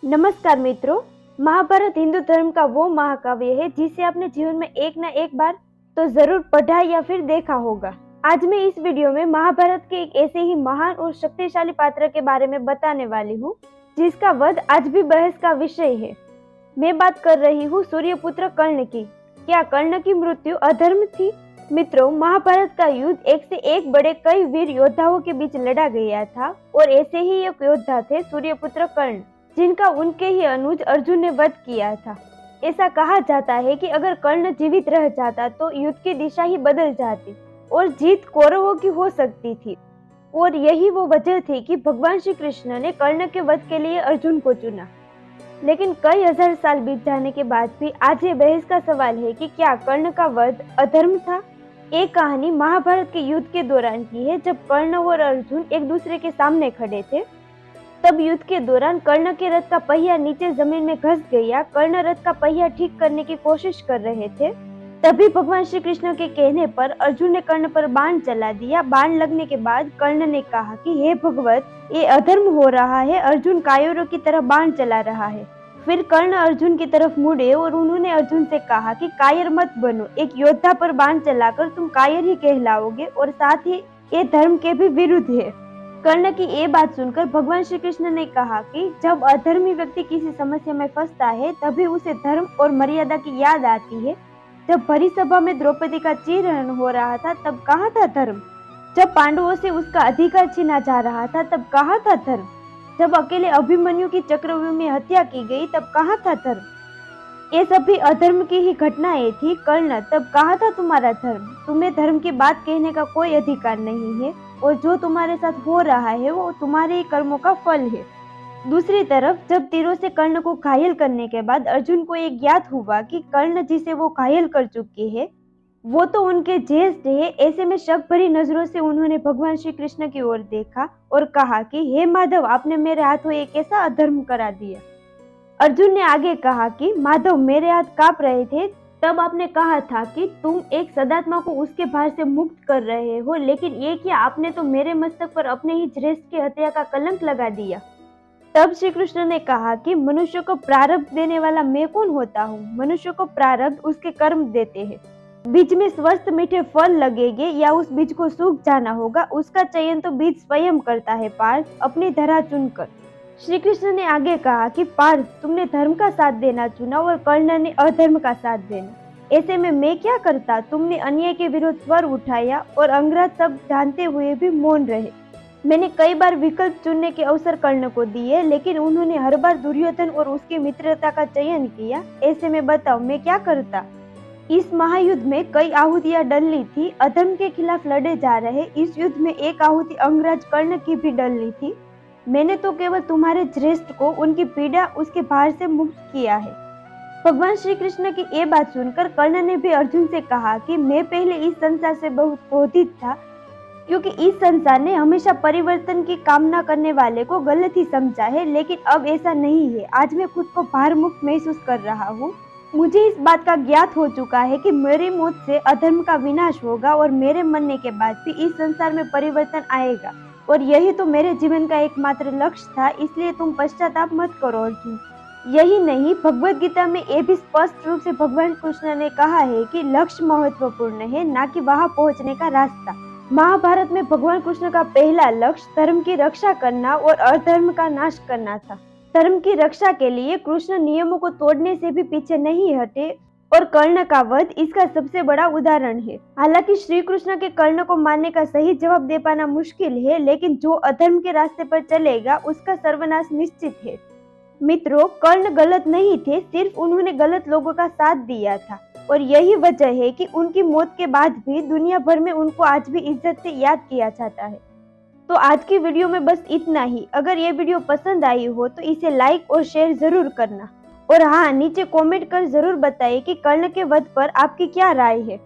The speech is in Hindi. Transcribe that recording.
नमस्कार मित्रों। महाभारत हिंदू धर्म का वो महाकाव्य है जिसे आपने जीवन में एक न एक बार तो जरूर पढ़ा या फिर देखा होगा। आज मैं इस वीडियो में महाभारत के एक ऐसे ही महान और शक्तिशाली पात्र के बारे में बताने वाली हूँ जिसका वध आज भी बहस का विषय है। मैं बात कर रही हूँ सूर्यपुत्र कर्ण की। क्या कर्ण की मृत्यु अधर्म थी? मित्रों, महाभारत का युद्ध एक से एक बड़े कई वीर योद्धाओं के बीच लड़ा गया था और ऐसे ही एक योद्धा थे सूर्यपुत्र कर्ण, जिनका उनके ही अनुज अर्जुन ने वध किया था। ऐसा कहा जाता है कि अगर कर्ण जीवित रह जाता तो युद्ध की दिशा ही बदल जाती और जीत कौरवों की हो सकती थी। और यही वो वजह थी कि भगवान श्री कृष्ण ने कर्ण के वध के लिए अर्जुन को चुना। लेकिन कई हजार साल बीत जाने के बाद भी आज ये बहस का सवाल है कि क्या कर्ण का वध अधर्म था। एक कहानी महाभारत के युद्ध के दौरान की है, जब कर्ण और अर्जुन एक दूसरे के सामने खड़े थे। तब युद्ध के दौरान कर्ण के रथ का पहिया नीचे जमीन में घस गया। कर्ण रथ का पहिया ठीक करने की कोशिश कर रहे थे। तभी भगवान श्री कृष्ण के कहने पर अर्जुन ने कर्ण पर बाण चला दिया। बाण लगने के बाद कर्ण ने कहा कि हे भगवत, ये अधर्म हो रहा है, अर्जुन कायरों की तरह बाण चला रहा है। फिर कर्ण अर्जुन की तरफ मुड़े और उन्होंने अर्जुन से कहा कि कायर मत बनो, एक योद्धा पर बाण चलाकर तुम कायर ही कहलाओगे और साथ ही ये धर्म के भी विरुद्ध है। कर्ण की ये बात सुनकर भगवान श्री कृष्ण ने कहा कि जब अधर्मी व्यक्ति किसी समस्या में फंसता है तभी उसे धर्म और मर्यादा की याद आती है। जब भरी सभा में द्रौपदी का चीरहरण हो रहा था तब कहाँ था धर्म? जब पांडवों से उसका अधिकार छीना जा रहा था तब कहाँ था धर्म? जब अकेले अभिमन्यु की चक्रव्यूह में हत्या की गई तब कहाँ था धर्म? ये सभी अधर्म की ही घटनाएं थी। कर्ण, तब कहाँ था तुम्हारा धर्म? तुम्हें धर्म की बात कहने का कोई अधिकार नहीं है और जो तुम्हारे साथ हो रहा है वो तुम्हारे ही कर्मों का फल है। दूसरी तरफ जब तीरों से कर्ण को घायल करने के बाद अर्जुन को एक ज्ञात हुआ कि कर्ण जिसे वो घायल कर चुके हैं वो तो उनके ज्येष्ठ है। ऐसे में शक भरी नजरों से उन्होंने भगवान श्री कृष्ण की ओर देखा और कहा कि हे माधव, आपने मेरे हाथों एक ऐसा अधर्म करा दिया। अर्जुन ने आगे कहा कि माधव, मेरे हाथ कांप रहे थे। तब आपने कहा था कि तुम एक सदात्मा को उसके भार से मुक्त कर रहे हो, लेकिन ये क्या, आपने तो मेरे मस्तक पर अपने ही ज्येष्ठ की हत्या का कलंक लगा दिया। तब श्री कृष्ण ने कहा कि मनुष्य को प्रारब्ध देने वाला मैं कौन होता हूँ? मनुष्य को प्रारब्ध उसके कर्म देते हैं। बीज में स्वस्थ मीठे फल लगेंगे या उस बीज को सूख जाना होगा, उसका चयन तो बीज स्वयं करता है पार्थ, अपनी धरा चुनकर। श्री कृष्ण ने आगे कहा कि पार्थ, तुमने धर्म का साथ देना चुना और कर्ण ने अधर्म का साथ देना। ऐसे में मैं क्या करता? तुमने अन्याय के विरुद्ध स्वर उठाया और अंगराज सब जानते हुए भी मौन रहे। मैंने कई बार विकल्प चुनने के अवसर कर्ण को दिए, लेकिन उन्होंने हर बार दुर्योधन और उसकी मित्रता का चयन किया। ऐसे में बताओ मैं क्या करता? इस महायुद्ध में कई आहुतियां डलनी थी। अधर्म के खिलाफ लड़े जा रहे इस युद्ध में एक आहुति अंगराज कर्ण की भी डलनी थी। मैंने तो केवल तुम्हारे ज्येष्ठ को उनकी पीड़ा, उसके भार से मुक्त किया है। भगवान श्री कृष्ण की ये बात सुनकर कर्ण ने भी अर्जुन से कहा कि मैं पहले इस संसार से बहुत क्रोधित था, क्योंकि इस संसार ने हमेशा परिवर्तन की कामना करने वाले को गलत ही समझा है, लेकिन अब ऐसा नहीं है। आज मैं खुद को भार मुक्त महसूस कर रहा हूँ। मुझे इस बात का ज्ञात हो चुका है कि मेरी मौत से अधर्म का विनाश होगा और मेरे मरने के बाद भी इस संसार में परिवर्तन आएगा, और यही तो मेरे जीवन का एकमात्र लक्ष्य था। इसलिए तुम पश्चाताप मत करो अर्जुन। यही नहीं, भगवत गीता में ये भी स्पष्ट रूप से भगवान कृष्ण ने कहा है कि लक्ष्य महत्वपूर्ण है, ना कि वहां पहुंचने का रास्ता। महाभारत में भगवान कृष्ण का पहला लक्ष्य धर्म की रक्षा करना और अधर्म का नाश करना था। धर्म की रक्षा के लिए कृष्ण नियमों को तोड़ने से भी पीछे नहीं हटे और कर्ण का वध इसका सबसे बड़ा उदाहरण है। हालांकि श्री कृष्ण के कर्ण को मारने का सही जवाब दे पाना मुश्किल है, लेकिन जो अधर्म के रास्ते पर चलेगा उसका सर्वनाश निश्चित है। मित्रों, कर्ण गलत नहीं थे, सिर्फ उन्होंने गलत लोगों का साथ दिया था और यही वजह है कि उनकी मौत के बाद भी दुनिया भर में उनको आज भी इज्जत से याद किया जाता है। तो आज की वीडियो में बस इतना ही। अगर ये वीडियो पसंद आई हो तो इसे लाइक और शेयर जरूर करना, और हाँ, नीचे कमेंट कर जरूर बताइए कि कर्ण के वध पर आपकी क्या राय है।